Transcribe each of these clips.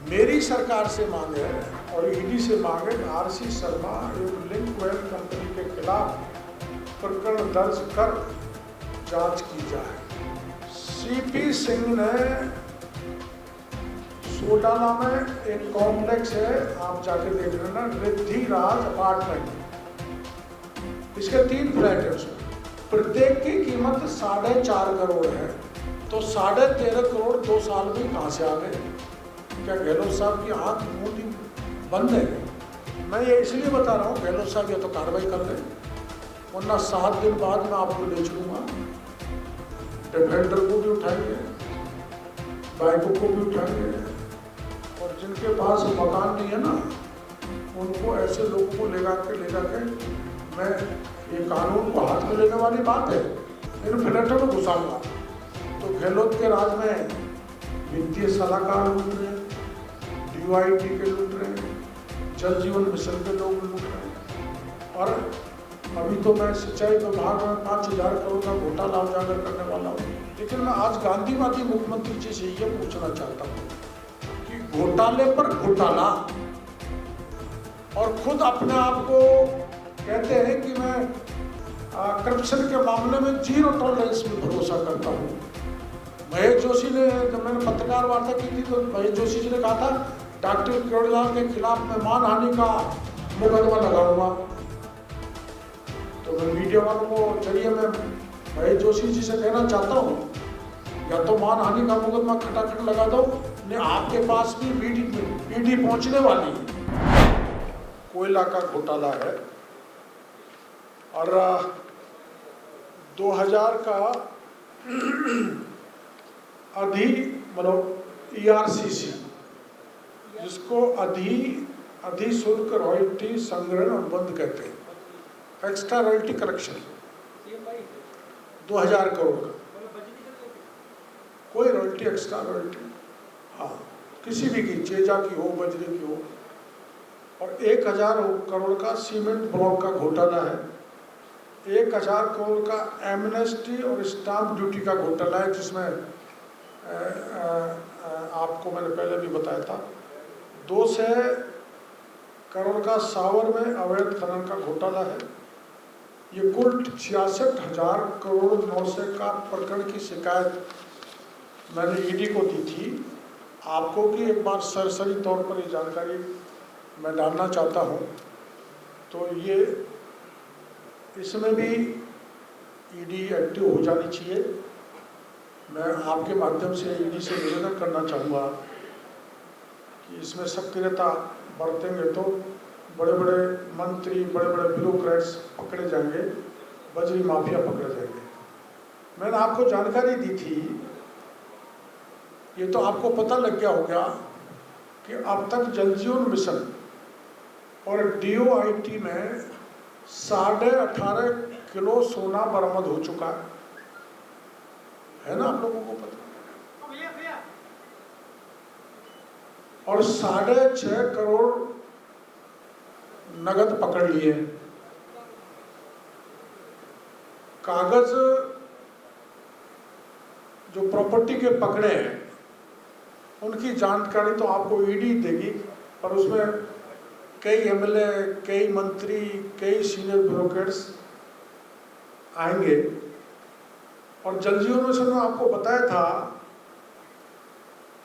मेरी सरकार से मांग है और ईडी से मांग है, आरसी शर्मा एवं लिंक वेल कंपनी के खिलाफ प्रकरण दर्ज कर जांच की जाए। सीपी सिंह ने सोडाना में एक कॉम्प्लेक्स है, आप जाके देख लेना, रिद्धि राज अपार्टमेंट, इसके 3 फ्लैट है, उसमें प्रत्येक की कीमत 4.5 करोड़ है। तो 13.5 करोड़ 2 साल में कहाँ से आ गए? क्या गहलोत साहब की आंख मूंदी बंद है? मैं ये इसलिए बता रहा हूँ, गहलोत साहब या तो कार्रवाई कर लें, वरना 7 दिन बाद मैं आपको ले चलूँगा, डिफेंडर को भी उठाएंगे, बाइकों को भी उठाएंगे, और जिनके पास मकान नहीं है ना, उनको ऐसे लोगों को ले जाके मैं, ये कानून को हाथ में लेने वाली बात है, इन फ्लैटों में घुसाऊंगा। तो गहलोत के राज में वित्तीय सलाहकार लूट रहे, DUIT के लूट रहे, जल जीवन मिशन के लोग लूट रहे, और अभी तो मैं सिंचाई विभाग में 5,000 करोड़ का घोटाला उजागर करने वाला हूँ। लेकिन मैं आज गांधीवादी मुख्यमंत्री जी से ये पूछना चाहता हूँ कि घोटाले पर घोटाला, और खुद अपने आप को कहते हैं कि मैं करप्शन के मामले में 0 टॉलरेंस में भरोसा करता हूँ। महेश जोशी ने, जब मैंने पत्रकार वार्ता की थी तो महेश जोशी जी ने कहा था डॉक्टर किरोड़ीलाल के खिलाफ मैं मानहानि का मुकदमा लगाऊंगा। तो मैं मीडिया वालों को जरिए मैं महेश जोशी जी से कहना चाहता हूँ, या तो मानहानि का मुकदमा खटाखट लगा दो, नहीं आपके पास भी ईडी पहुंचने वाली है। कोयला का घोटाला है, और 2000 का ERCC, जिसको अधिशुल्क रॉयल्टी संग्रहण अनुबंध कहते हैं, एक्स्ट्रा रॉयल्टी कलेक्शन, 2000 करोड़ का कोई रॉयल्टी, एक्स्ट्रा रॉयल्टी, हाँ, किसी भी की, चेजा की हो, बजरी की हो। और 1000 करोड़ का सीमेंट ब्लॉक का घोटाला है, 1000 करोड़ का एमनेस्टी और स्टाम्प ड्यूटी का घोटाला है, जिसमें आपको मैंने पहले भी बताया था। 200 करोड़ का सावर में अवैध खनन का घोटाला है। ये कुल 66,000 करोड़ 900 का प्रकरण की शिकायत मैंने ईडी को दी थी। आपको कि एक बार सरसरी तौर पर ये जानकारी मैं डालना चाहता हूँ। तो ये इसमें भी ईडी एक्टिव हो जानी चाहिए। मैं आपके माध्यम से ईडी से निवेदन करना चाहूँगा कि इसमें सक्रियता बरतेंगे तो बड़े बड़े मंत्री, बड़े बड़े ब्यूरोक्रेट्स पकड़े जाएंगे, बजरी माफिया पकड़े जाएंगे। मैंने आपको जानकारी दी थी, ये तो आपको पता लग गया होगा कि अब तक जल जीवन मिशन और DOIT में 18.5 किलो सोना बरामद हो चुका है ना, आप लोगों को पता। और 6.5 करोड़ नगद पकड़ लिए। कागज जो प्रॉपर्टी के पकड़े हैं उनकी जानकारी तो आपको ईडी देगी, पर उसमें कई MLA, कई मंत्री, कई सीनियर ब्यूरोक्रेट्स आएंगे। और जल जीवन मिशन में आपको बताया था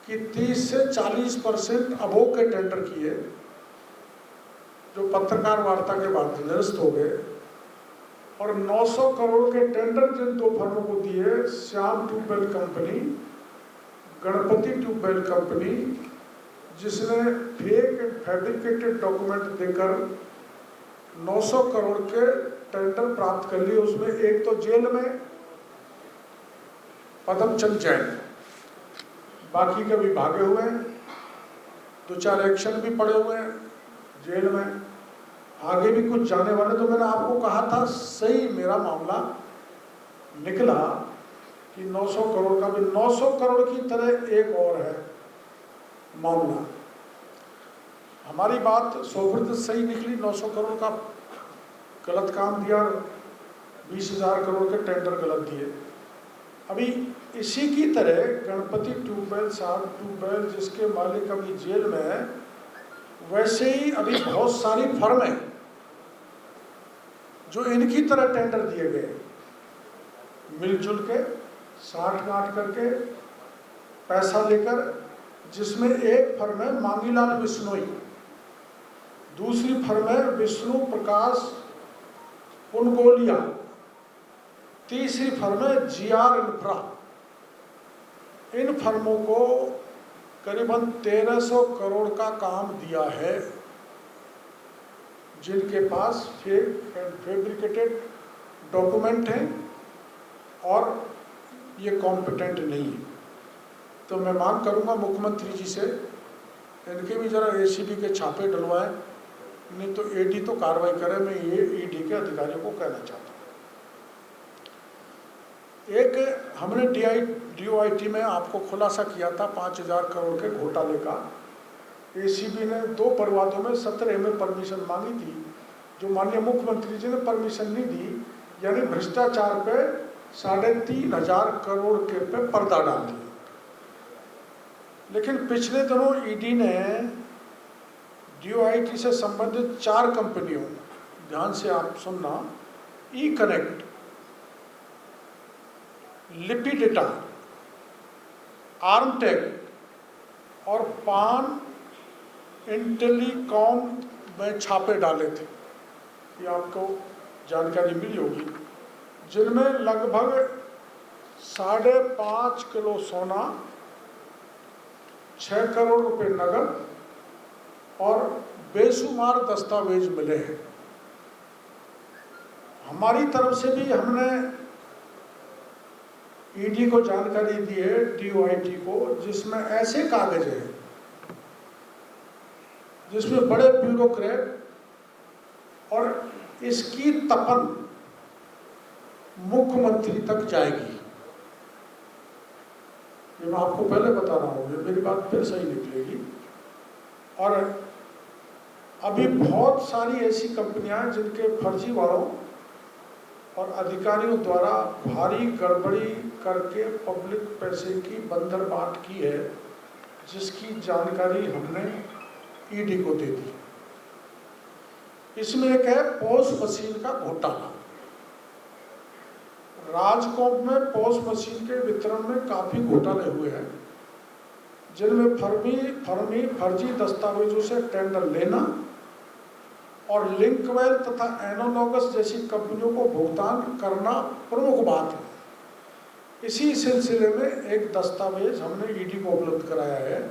कि 30 से 40% अबोव के टेंडर किए, जो पत्रकार वार्ता के बाद निरस्त हो गए। और 900 करोड़ के टेंडर जिन 2 फर्मों को दिए, Shyam tubewell company, Ganpati tubewell company, जिसने फेक एंड फैब्रिकेटेड डॉक्यूमेंट देकर 900 करोड़ के टेंडर प्राप्त कर लिए। उसमें एक तो जेल में पदमचंद जैन, बाकी के भी भागे हुए हैं, 2-4 एक्शन भी पड़े हुए हैं जेल में, आगे भी कुछ जाने वाले। तो मैंने आपको कहा था, सही मेरा मामला निकला कि 900 करोड़ का भी, 900 करोड़ की तरह एक और है मामला। हमारी बात 100% सही निकली, 900 करोड़ का गलत काम दिया, 20,000 करोड़ के टेंडर गलत दिए। अभी इसी की तरह गणपति ट्यूबवेल, साहब ट्यूबवेल जिसके मालिक अभी जेल में है, वैसे ही अभी बहुत सारी फर्म है जो इनकी तरह टेंडर दिए गए, मिलजुल के साठ गांठ करके पैसा लेकर, जिसमें एक फर्म है मांगीलाल बिश्नोई, दूसरी फर्म है विष्णु प्रकाश पुनगोलिया, तीसरी फर्म है जीआर इंफ्रा। इन फर्मों को करीबन 1300 करोड़ का काम दिया है, जिनके पास फैब्रिकेटेड डॉक्यूमेंट हैं और ये कॉम्पिटेंट नहीं है। तो मैं मांग करूंगा मुख्यमंत्री जी से, इनके भी जरा एसीबी के छापे डलवाएं, नहीं तो ईडी तो कार्रवाई करे। मैं ये ईडी के अधिकारियों को कहना चाहता हूँ। एक हमने डीओआईटी में आपको खुलासा किया था 5000 करोड़ के घोटाले का। एसीबी ने 2 परिवादों में 17 में परमिशन मांगी थी, जो माननीय मुख्यमंत्री जी ने परमिशन नहीं दी, यानी भ्रष्टाचार पे 3500 करोड़ के पे पर्दा डाल दिया। लेकिन पिछले दिनों ईडी ने डीओआईटी से संबंधित 4 कंपनियों, ध्यान से आप सुनना, ई कनेक्ट, लिपिडेटा, आर्मटेक और पान इंटेलीकॉम में छापे डाले थे। ये आपको जानकारी मिली होगी, जिनमें लगभग 5.5 किलो सोना, 6 करोड़ रुपए नगद और बेशुमार दस्तावेज मिले हैं। हमारी तरफ से भी हमने ईडी को जानकारी दी है, डीओआईटी को, जिसमें ऐसे कागज हैं जिसमें बड़े ब्यूरोक्रेट, और इसकी तपन मुख्यमंत्री तक जाएगी। ये मैं आपको पहले बता रहा हूँ, ये मेरी बात फिर सही निकलेगी। और अभी बहुत सारी ऐसी कंपनियां हैं जिनके फर्जीवाड़ों और अधिकारियों द्वारा भारी गड़बड़ी करके पब्लिक पैसे की बंदरबाट की है, जिसकी जानकारी हमने ईडी को दे दी। इसमें एक है पॉस मशीन का घोटाला। राजकोट में पॉस मशीन के वितरण में काफी घोटाले हुए हैं, जिनमें फर्जी दस्तावेजों से टेंडर लेना और लिंकवेल तथा एनोलॉगस जैसी कंपनियों को भुगतान करना प्रमुख बात है। इसी सिलसिले में एक दस्तावेज हमने ईडी को उपलब्ध कराया है,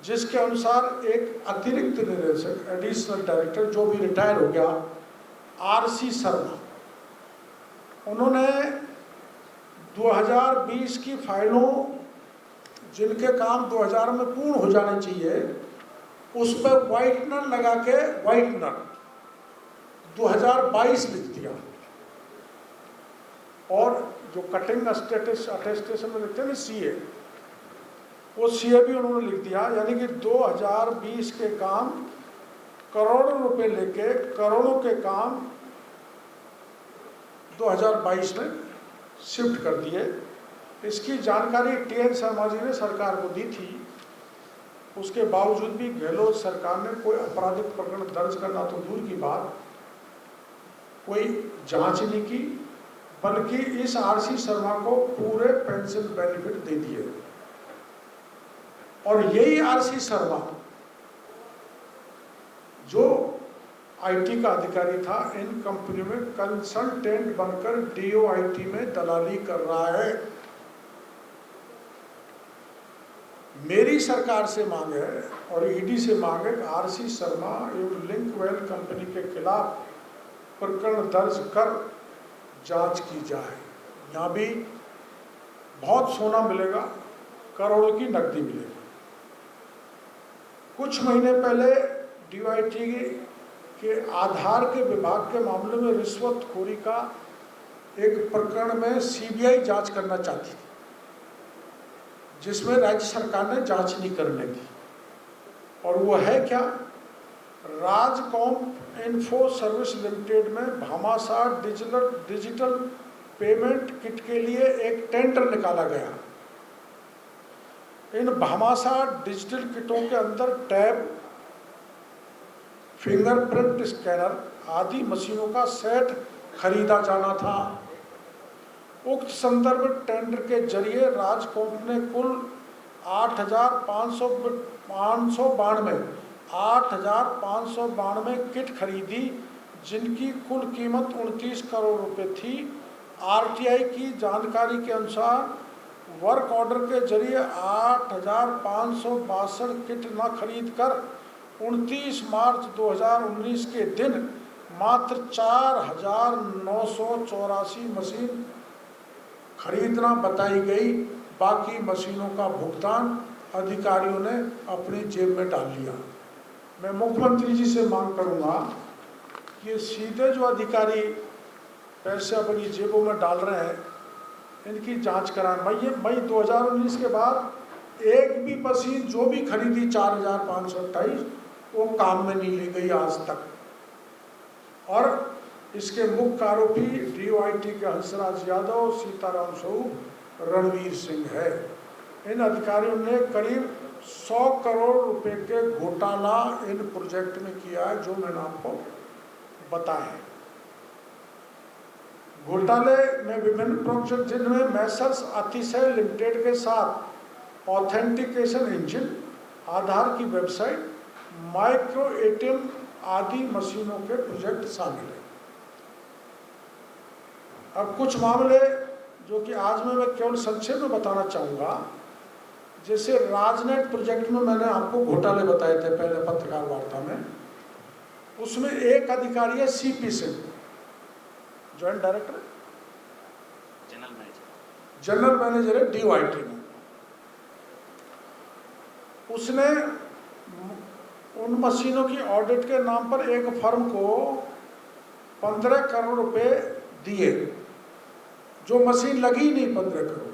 जिसके अनुसार एक अतिरिक्त निदेशक, एडिशनल डायरेक्टर, जो भी रिटायर हो गया, आरसी शर्मा, उन्होंने 2020 की फाइलों, जिनके काम 2000 में पूर्ण हो जाने चाहिए, उस पर व्हाइटनर लगा के व्हाइटनर 2022 लिख दिया। और जो कटिंग अटेस्टेशन में लिखते हैं ना सीए, वो सीए भी उन्होंने लिख दिया। यानी कि 2020 के काम करोड़ों रुपए लेके करोड़ों के काम 2022 में शिफ्ट कर दिए। इसकी जानकारी टीएन शर्मा जी ने सरकार को दी थी। उसके बावजूद भी गहलोत सरकार ने कोई आपराधिक प्रकरण दर्ज करना तो दूर की बात, कोई जांच नहीं की, बल्कि इस आरसी शर्मा को पूरे पेंशन बेनिफिट दे दिए। और यही आरसी शर्मा, जो आईटी का अधिकारी था, इन कंपनियों में कंसल्टेंट बनकर डीओआईटी में दलाली कर रहा है। मेरी सरकार से मांग है और ईडी से मांग है कि आरसी शर्मा एवं लिंकवेल कंपनी के खिलाफ प्रकरण दर्ज कर जांच की जाए। यहाँ भी बहुत सोना मिलेगा, करोड़ों की नकदी मिलेगी। कुछ महीने पहले डीओआईटी के आधार के विभाग के मामले में रिश्वतखोरी का एक प्रकरण में सीबीआई जांच करना चाहती थी, जिसमें राज्य सरकार ने जांच नहीं करने दी। और वो है क्या, राजकॉम इन्फो सर्विस लिमिटेड में भामाशाह डिजिटल पेमेंट किट के लिए एक टेंडर निकाला गया। इन भामाशा डिजिटल किटों के अंदर टैब, फिंगरप्रिंट स्कैनर आदि मशीनों का सेट खरीदा जाना था। उक्त संदर्भ टेंडर के जरिए राजकोट ने कुल 8,592 किट खरीदी, जिनकी कुल कीमत 29 करोड़ रुपए थी। आरटीआई की जानकारी के अनुसार वर्क ऑर्डर के जरिए 8,562 किट न खरीदकर 29 मार्च 2019 के दिन मात्र 4,984 मशीन खरीदना बताई गई। बाकी मशीनों का भुगतान अधिकारियों ने अपनी जेब में डाल लिया। मैं मुख्यमंत्री जी से मांग करूंगा कि सीधे जो अधिकारी पैसे अपनी जेबों में डाल रहे हैं, इनकी जांच कराएं। मई 2019 के बाद एक भी मशीन जो भी खरीदी 4,528 वो काम में नहीं ली गई आज तक। और इसके मुख्य आरोपी डीओआईटी के हंसराज यादव, सीताराम स्वरूप, रणवीर सिंह है। इन अधिकारियों ने करीब 100 करोड़ रुपए के घोटाला इन प्रोजेक्ट में किया है, जो मैंने आपको बताया है। घोटाले में विभिन्न प्रोजेक्ट, जिनमें मैसर्स अतिशय लिमिटेड के साथ ऑथेंटिकेशन इंजन, आधार की वेबसाइट, माइक्रो एटीएम आदि मशीनों के प्रोजेक्ट शामिल है। अब कुछ मामले जो कि आज मैं केवल संक्षेप में बताना चाहूँगा। जैसे राजनेट प्रोजेक्ट में मैंने आपको घोटाले बताए थे पहले पत्रकार वार्ता में। उसमें एक अधिकारी है CP Singh, joint director, general manager है डीओआईटी में। उसने उन मशीनों की ऑडिट के नाम पर एक फर्म को 15 करोड़ रुपए दिए, जो मशीन लगी नहीं 15 करोड़।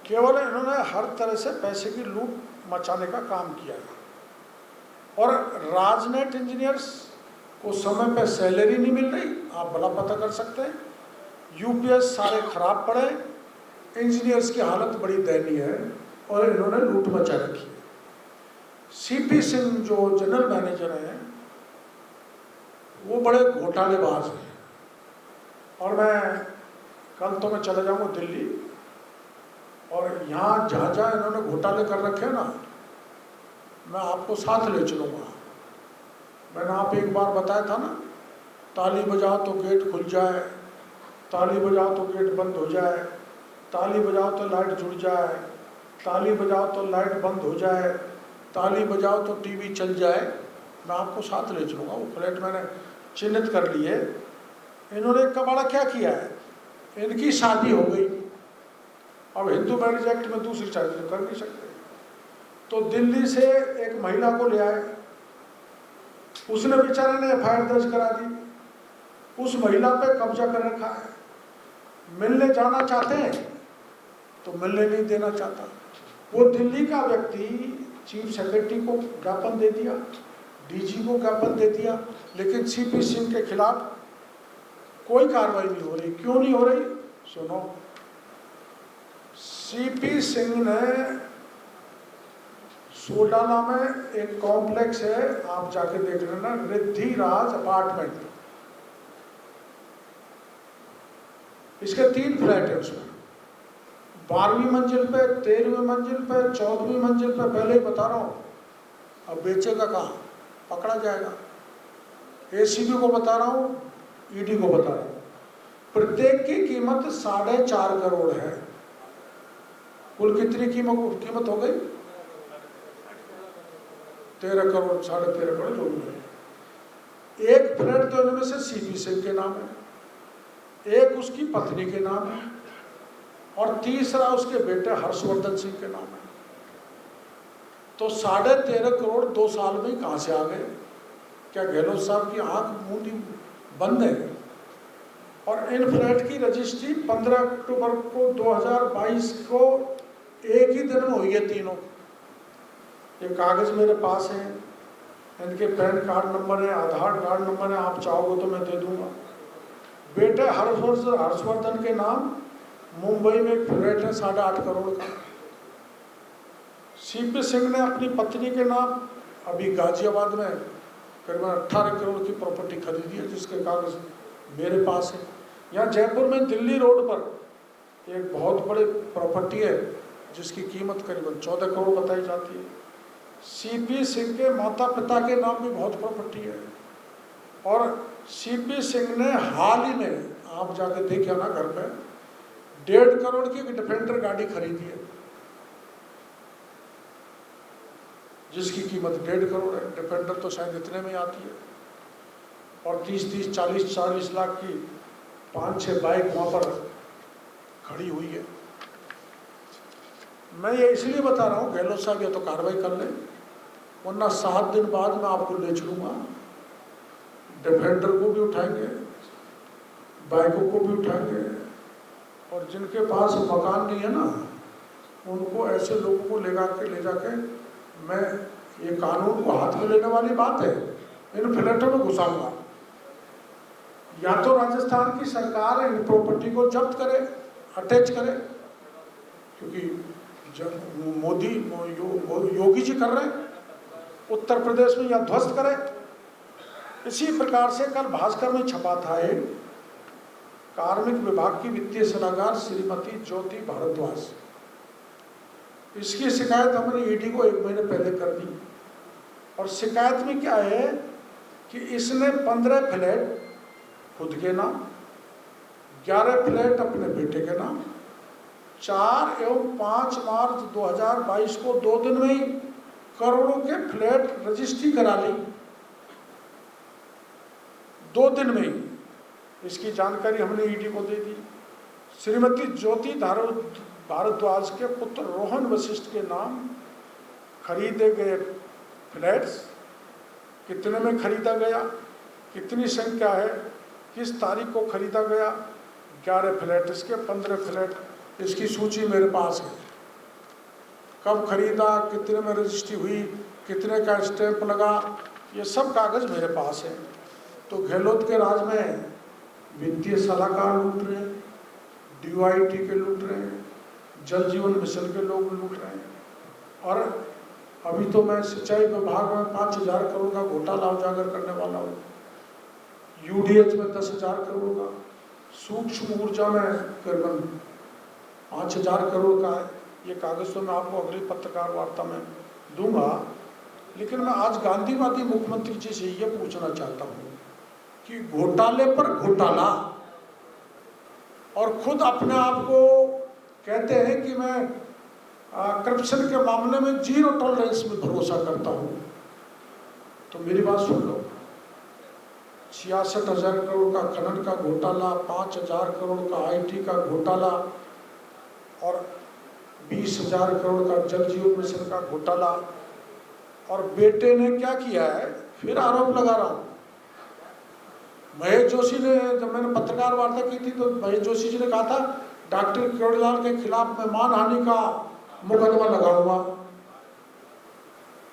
केवल इन्होंने हर तरह से पैसे की लूट मचाने का काम किया। और राजनेट इंजीनियर्स को समय पर सैलरी नहीं मिल रही, आप भला पता कर सकते हैं। यूपीएस सारे खराब पड़े, इंजीनियर्स की हालत बड़ी दयनीय है और इन्होंने लूट मचा रखी है। सीपी सिंह जो जनरल मैनेजर हैं, वो बड़े घोटालेबाज हैं। और कल तो मैं चला जाऊंगा दिल्ली, और यहाँ जहाँ जहाँ इन्होंने घोटाले कर रखे हैं ना, मैं आपको साथ ले चलूँगा। मैंने आप एक बार बताया था ना, ताली बजाओ तो गेट खुल जाए, ताली बजाओ तो गेट बंद हो जाए, ताली बजाओ तो लाइट जुड़ जाए, ताली बजाओ तो लाइट बंद हो जाए, ताली बजाओ तो टीवी चल जाए। मैं आपको साथ ले चलूँगा। वो फ्लैट मैंने चिन्हित कर लिए। इन्होंने कबाड़ा क्या किया है, इनकी शादी हो गई, अब हिंदू मैरिज एक्ट में दूसरी शादी तो कर नहीं सकते, तो दिल्ली से एक महिला को ले आए। उसने बेचारे ने एफआईआर दर्ज करा दी, उस महिला पे कब्जा कर रखा है। मिलने जाना चाहते हैं तो मिलने नहीं देना चाहता। वो दिल्ली का व्यक्ति चीफ सेक्रेटरी को ज्ञापन दे दिया, डीजी को ज्ञापन दे दिया, लेकिन सीपी सिंह के खिलाफ कोई कार्रवाई नहीं हो रही। क्यों नहीं हो रही? सुनो, सीपी सिंह ने सोडाना में एक कॉम्प्लेक्स है, आप जाके देख लेना, रिद्धि राज अपार्टमेंट, इसके 3 फ्लैट है उसमें। 12वीं मंजिल पे, 13वीं मंजिल पे, 14वीं मंजिल पे, पहले ही बता रहा हूँ। अब बेचेगा कहाँ, पकड़ा जाएगा। एसीबी को बता रहा हूँ, ईडी को बता रहा हूँ। प्रत्येक की कीमत 4.5 करोड़ है। कुल कितनी कीमत हो गई? 13 करोड़, 13.5 करोड़ जो भी है। एक फ्लैट तो इनमें से सीपी सिंह के नाम है, एक उसकी पत्नी के नाम है, और तीसरा उसके बेटे हर्षवर्धन सिंह के नाम है। तो 13.5 करोड़ 2 साल में कहाँ से आ गए? क्या गहलोत साहब की आंख मूंदी बंद है? और इन फ्लैट की रजिस्ट्री 15 अक्टूबर को 2022 को एक ही दिन में हुई है तीनों। ये कागज मेरे पास है, इनके पैन कार्ड नंबर है, आधार कार्ड नंबर है, आप चाहोगे तो मैं दे दूंगा। बेटे हर्षवर्धन के नाम मुंबई में एक फ्लैट है 8.5 करोड़ का। सीपी सिंह ने अपनी पत्नी के नाम अभी गाजियाबाद में करीबन 18 करोड़ की प्रॉपर्टी खरीदी है, जिसके कागज मेरे पास है। यहाँ जयपुर में दिल्ली रोड पर एक बहुत बड़ी प्रॉपर्टी है जिसकी कीमत करीबन 14 करोड़ बताई जाती है। सीपी सिंह के माता पिता के नाम भी बहुत प्रॉपर्टी है। और सीपी सिंह ने हाल ही में, आप जाके देखिए ना घर पे, 1.5 करोड़ की एक डिफेंडर गाड़ी खरीदी है जिसकी कीमत 1.5 करोड़ है। डिफेंडर तो शायद इतने में आती है। और 30-30, 40-40 लाख की 5-6 बाइक वहाँ पर खड़ी हुई है। मैं ये इसलिए बता रहा हूँ, गहलोत साहब या तो कार्रवाई कर लें, वरना 7 दिन बाद मैं आपको ले चलूँगा। डिफेंडर को भी उठाएंगे, बाइकों को भी उठाएंगे, और जिनके पास मकान नहीं है ना, उनको, ऐसे लोगों को ले जाके मैं, ये कानून को हाथ में लेने वाली बात है, इन फ्लैटों में घुसाऊंगा। या तो राजस्थान की सरकार इन प्रॉपर्टी को जब्त करे, अटैच करे, क्योंकि मोदी योगी जी कर रहे हैं, उत्तर प्रदेश में, या ध्वस्त करे। इसी प्रकार से कल भास्कर में छपा था एक, कार्मिक विभाग की वित्तीय सलाहकार श्रीमती ज्योति भारद्वाज, इसकी शिकायत हमने ईडी को 1 महीने पहले कर दी। और शिकायत में क्या है कि इसने 15 फ्लैट खुद के नाम, 11 फ्लैट अपने बेटे के नाम, 4 एवं 5 मार्च 2022 को 2 दिन में ही करोड़ों के फ्लैट रजिस्ट्री करा ली, 2 दिन में ही। इसकी जानकारी हमने ईडी को दे दी। श्रीमती ज्योति भारद्वाज के पुत्र रोहन वशिष्ठ के नाम खरीदे गए फ्लैट्स, कितने में खरीदा गया, कितनी संख्या है, किस तारीख को खरीदा गया, 11 फ्लैट इसके, 15 फ्लैट इसकी सूची मेरे पास है। कब खरीदा, कितने में रजिस्ट्री हुई, कितने का स्टैंप लगा, ये सब कागज मेरे पास है। तो गहलोत के राज में वित्तीय सलाहकार लूट रहे हैं, DOIT के लूट रहे हैं, जल जीवन मिशन के लोग लूट रहे हैं। और अभी तो मैं सिंचाई विभाग में 5,000 करोड़ का घोटाला उजागर करने वाला हूँ, UDH में 10,000 करोड़ का, सूक्ष्म ऊर्जा में करीबन 5,000 करोड़ का है। ये कागज तो मैं आपको अगली पत्रकार वार्ता में दूंगा। लेकिन मैं आज गांधीवादी मुख्यमंत्री जी से ये पूछना चाहता हूँ कि घोटाले पर घोटाला, और खुद अपने आप को कहते हैं कि मैं करप्शन के मामले में 0 टॉलरेंस में भरोसा करता हूँ। तो मेरी बात सुन लो, 66,000 करोड़ का खनन का घोटाला, 5,000 करोड़ का IT का घोटाला, और 20,000 करोड़ का जल जीवन मिशन का घोटाला। और बेटे ने क्या किया है, फिर आरोप लगा रहा हूँ। महेश जोशी ने, जब मैंने पत्रकार वार्ता की थी तो महेश जोशी जी ने कहा था डॉक्टर किरोड़ीलाल के खिलाफ मैं मानहानि का मुकदमा लगाऊंगा।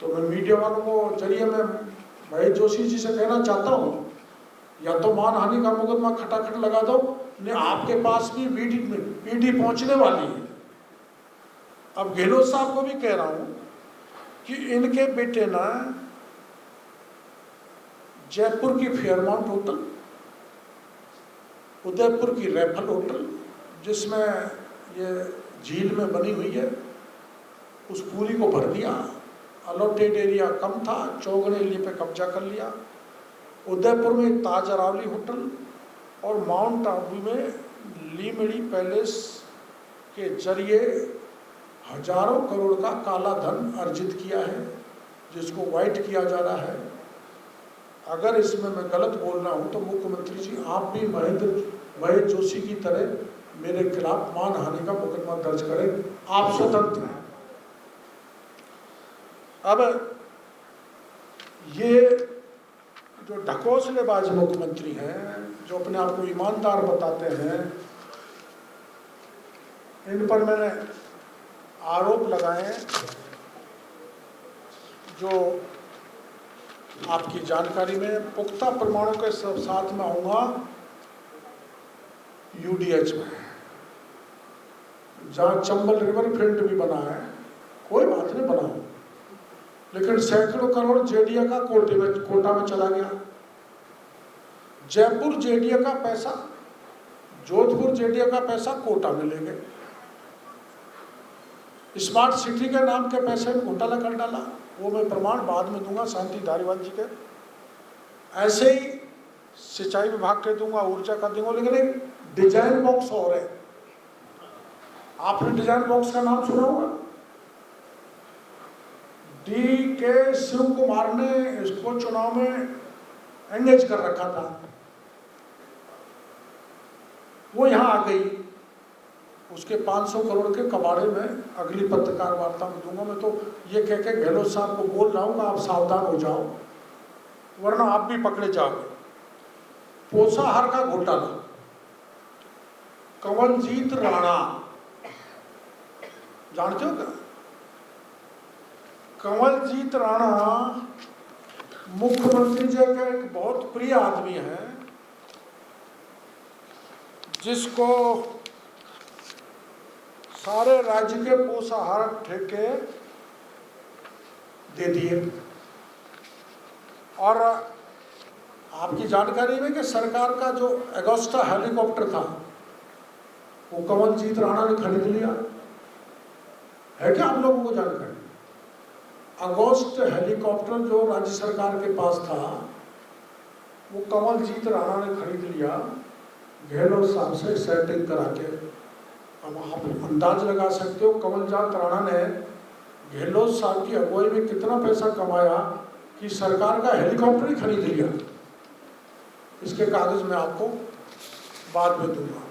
तो मैं मीडिया वालों को जरिए मैं महेश जोशी जी से कहना चाहता हूँ, या तो मानहानि का मुकदमा खटाखट लगा दो, नहीं आपके पास भी ईडी पहुंचने वाली है। अब गहलोत साहब को भी कह रहा हूं कि इनके बेटे ना जयपुर की फेयरमाउंट होटल, उदयपुर की रैफल होटल, जिसमें ये झील में बनी हुई है, उस पूरी को भर दिया। अलॉटेड एरिया कम था, चौगने एरिया पे कब्जा कर लिया। उदयपुर में ताज अरावली होटल और माउंट आबू में लीमड़ी पैलेस के जरिए हजारों करोड़ का काला धन अर्जित किया है, जिसको वाइट किया जा रहा है। अगर इसमें मैं गलत बोल रहा हूँ तो मुख्यमंत्री जी आप भी महेश जोशी की तरह मेरे खिलाफ मानहानि का मुकदमा दर्ज करें, आप स्वतंत्र हैं। अब ये जो ढकोसलेबाज मुख्यमंत्री हैं, जो अपने आप को ईमानदार बताते हैं, इन पर मैंने आरोप लगाए जो आपकी जानकारी में पुख्ता प्रमाणों के साथ में आऊँगा यूडीएच में, जहाँ चंबल रिवर फ्रंट भी बना है, कोई बात नहीं बनाओ, लेकिन सैकड़ों करोड़ जेडीए का कोटा में चला गया। जयपुर जेडीए का पैसा, जोधपुर जेडीए का पैसा कोटा में ले गए। स्मार्ट सिटी के नाम के पैसे में घोटाला कर डाला, वो मैं प्रमाण बाद में दूंगा शांति धारीवाल जी के। ऐसे ही सिंचाई विभाग के दूंगा, ऊर्जा का दूंगा, लेकिन एक डिजाइन बॉक्स और है। आपने डिजाइन बॉक्स का नाम सुना होगा। DK शिव कुमार ने इसको चुनाव में एंगेज कर रखा था, वो यहां आ गई। उसके 500 करोड़ के कबाड़े में अगली पत्रकार वार्ता में दूंगा। मैं तो ये कह के गहलोत साहब को बोल रहा हूँ, आप सावधान हो जाओ, वरना आप भी पकड़े जाओगे। पोषाहार का घोटाला, कंवलजीत राणा जानते हो क्या? कंवलजीत राणा मुख्यमंत्री जी का एक बहुत प्रिय आदमी है, जिसको सारे राज्य के पोषाहार ठेके दे दिए। और आपकी जानकारी में कि सरकार का जो एगोस्टा हेलीकॉप्टर था, वो कंवलजीत राणा ने खरीद लिया है। क्या आप लोगों को जानकारी? अगस्त हेलीकॉप्टर जो राज्य सरकार के पास था, वो कंवलजीत राणा ने खरीद लिया गहलोत साहब से सेटिंग करा के। अब आप अंदाज लगा सकते हो कंवलजीत राणा ने गहलोत साहब की अगुवाई में कितना पैसा कमाया कि सरकार का हेलीकॉप्टर ही खरीद लिया। इसके कागज में आपको बाद में दूंगा।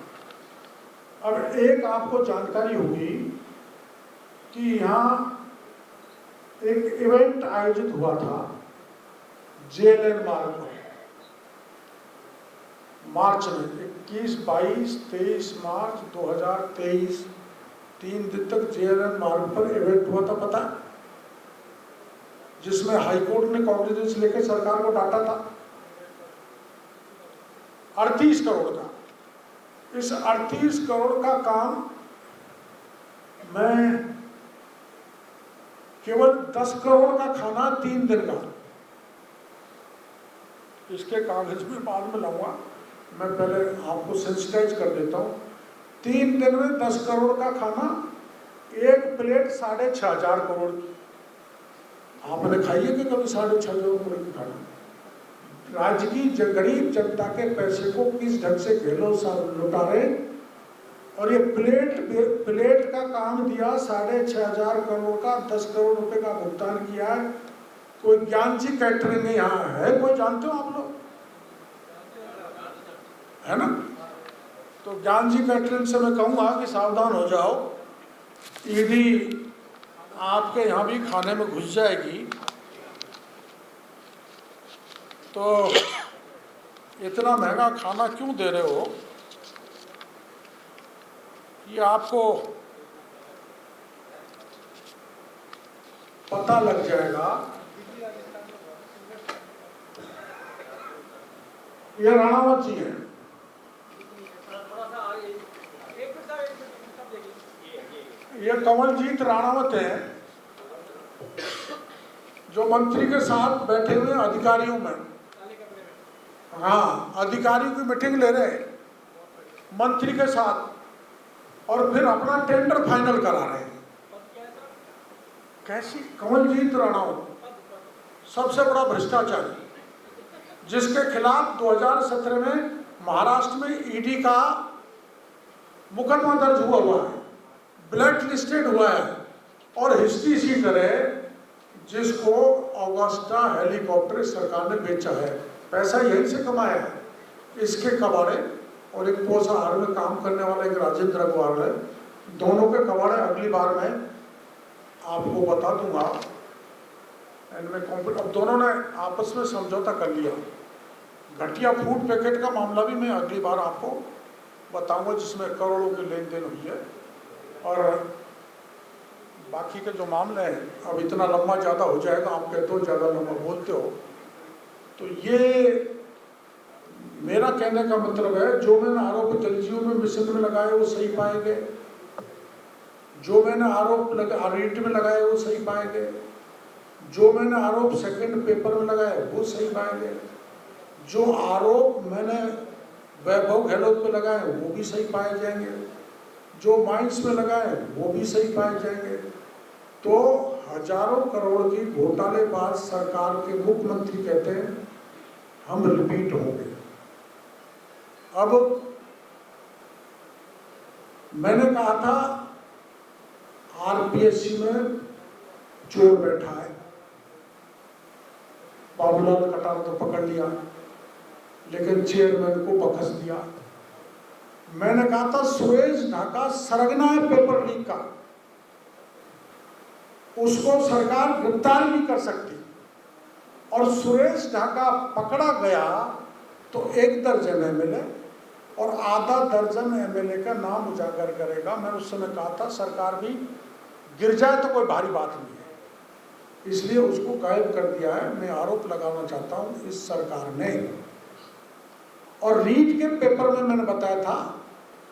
अब एक आपको जानकारी होगी कि यहाँ एक इवेंट आयोजित हुआ था JLN मार्ग पर, मार्च में 21, 22, 23 मार्च 2023, 3 दिन तक JLN मार्ग पर इवेंट हुआ था, पता है? जिसमें हाईकोर्ट ने कॉग्निजेंस लेकर सरकार को डांटा था 38 करोड़ का। इस 38 करोड़ का काम मैं केवल 10 करोड़ का खाना 3 दिन का, इसके कागज में बाद में लाऊंगा, मैं पहले आपको सेंसिटाइज कर देता हूँ। 3 दिन में 10 करोड़ का खाना, एक प्लेट 6,500 करोड़ की। आपने खाई है कि कभी 6,500 करोड़ की खाना? राज्य की गरीब जनता के पैसे को किस ढंग से गहलोत साहब लुटा रहे। और ये प्लेट का काम दिया 6,500 करोड़ का, 10 करोड़ रुपए का भुगतान किया है। कोई ज्ञान जी कैटरिंग यहाँ है, कोई जानते हो आप लोग? है ना? तो ज्ञान जी कैटरिंग से मैं कहूँगा कि सावधान हो जाओ, ईडी आपके यहाँ भी खाने में घुस जाएगी। तो इतना महंगा खाना क्यों दे रहे हो, ये आपको पता लग जाएगा। ये राणावत जी है, ये कंवलजीत राणावत है, जो मंत्री के साथ बैठे हुए अधिकारियों में, हाँ, अधिकारियों की मीटिंग ले रहे मंत्री के साथ, और फिर अपना टेंडर फाइनल करा रहे हैं। कैसी? कंवलजीत राणावत सबसे बड़ा भ्रष्टाचारी, जिसके खिलाफ 2017 में महाराष्ट्र में ईडी का मुकदमा दर्ज हुआ है, ब्लैक लिस्टेड हुआ है। और हिस्ट्री शीटर है, जिसको ऑगस्टा हेलीकॉप्टर सरकार ने बेचा है, पैसा यहीं से कमाया है। इसके कबाड़े और एक पोषाहार में काम करने वाला एक राजेंद्र अग्रवाल है, दोनों के कबाड़े अगली बार मैं आपको बता दूंगा। इनमें अब दोनों ने आपस में समझौता कर लिया। घटिया फूड पैकेट का मामला भी मैं अगली बार आपको बताऊंगा, जिसमें करोड़ों की लेन देन हुई है। और बाकी के जो मामले हैं, अब इतना लंबा ज़्यादा हो जाएगा, आप कहते हो ज़्यादा लंबा बोलते हो, तो ये मेरा कहने का मतलब है, जो मैंने आरोप जलजीव में मिशन में लगाए वो सही पाए गए, जो मैंने आरोप रीट में लगाए वो सही पाए गए, जो मैंने आरोप सेकंड पेपर में लगाए वो सही पाए गए, जो आरोप मैंने वैभव गहलोत पे लगाए वो भी सही पाए जाएंगे, जो माइंस में लगाए वो भी सही पाए जाएंगे। तो हजारों करोड़ की घोटालेबाज सरकार के मुख्यमंत्री कहते हैं हम रिपीट होंगे। अब मैंने कहा था आरपीएससी में चोर बैठा है, बाबूलाल कटार तो पकड़ लिया, लेकिन चेयरमैन को बखस दिया। मैंने कहा था सुरेश ढाका सरगना है पेपर लीक का, उसको सरकार गिरफ्तार नहीं कर सकती, और सुरेश ढाका पकड़ा गया तो 1 दर्जन एमएलए और आधा दर्जन एमएलए का नाम उजागर करेगा। मैंने उस समय कहा था सरकार भी गिर जाए तो कोई भारी बात नहीं है, इसलिए उसको गायब कर दिया है। मैं आरोप लगाना चाहता हूं इस सरकार ने। और रीट के पेपर में मैंने बताया था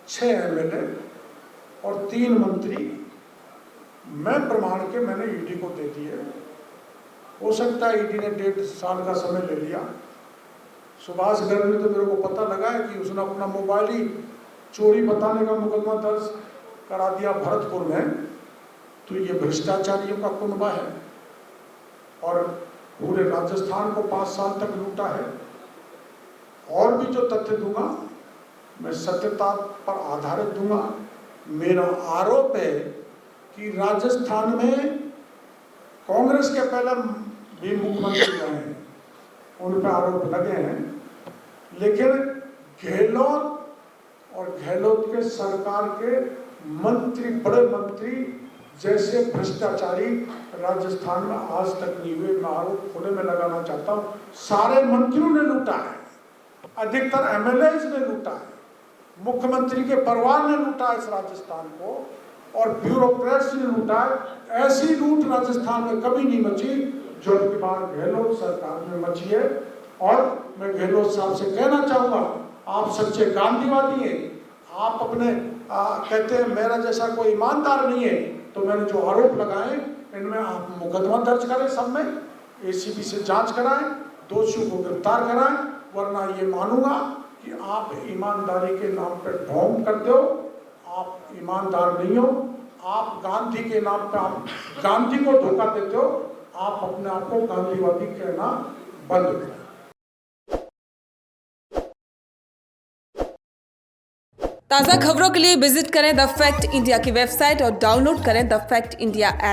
6 एमएलए और 3 मंत्री मैं प्रमाण के मैंने ईडी को दे दिए। हो सकता है ईडी ने 1.5 साल का समय ले लिया। सुभाष गर्ग में तो मेरे को पता लगा है कि उसने अपना मोबाइल ही चोरी बताने का मुकदमा दर्ज करा दिया भरतपुर में। तो ये भ्रष्टाचारियों का कुनबा है और पूरे राजस्थान को 5 साल तक लूटा है। और भी जो तथ्य दूंगा मैं सत्यता पर आधारित दूंगा। मेरा आरोप है कि राजस्थान में कांग्रेस के पहले भी मुख्यमंत्री रहे हैं, उन पर आरोप लगे हैं, लेकिन गहलोत और गहलोत के सरकार के मंत्री, बड़े मंत्री जैसे भ्रष्टाचारी राजस्थान में आज तक नहीं हुए। मैं आरोप खुले में लगाना चाहता हूँ, सारे मंत्रियों ने लूटा है, अधिकतर एमएलए ने लूटा है, मुख्यमंत्री के परिवार ने लूटा है इस राजस्थान को, और ब्यूरोक्रेट्स ने लूटा है। ऐसी लूट राजस्थान में कभी नहीं मची जो की बार गहलोत सरकार में मची है। और मैं गहलोत साहब से कहना चाहूंगा, आप सच्चे गांधीवादी हैं, आप अपने कहते हैं मेरा जैसा कोई ईमानदार नहीं है, तो मैंने जो आरोप लगाए इनमें आप मुकदमा दर्ज करें, सब में एसीबी से जांच कराएं, दोषियों को गिरफ्तार कराएं, वरना ये मानूंगा कि आप ईमानदारी के नाम पर ढोंग करते हो, आप ईमानदार नहीं हो, आप गांधी के नाम पर आप गांधी को धोखा देते हो, आप अपने आप को गांधीवादी कहना बंद करें। ताज़ा खबरों के लिए विजिट करें द फैक्ट इंडिया की वेबसाइट और डाउनलोड करें द फैक्ट इंडिया ऐप।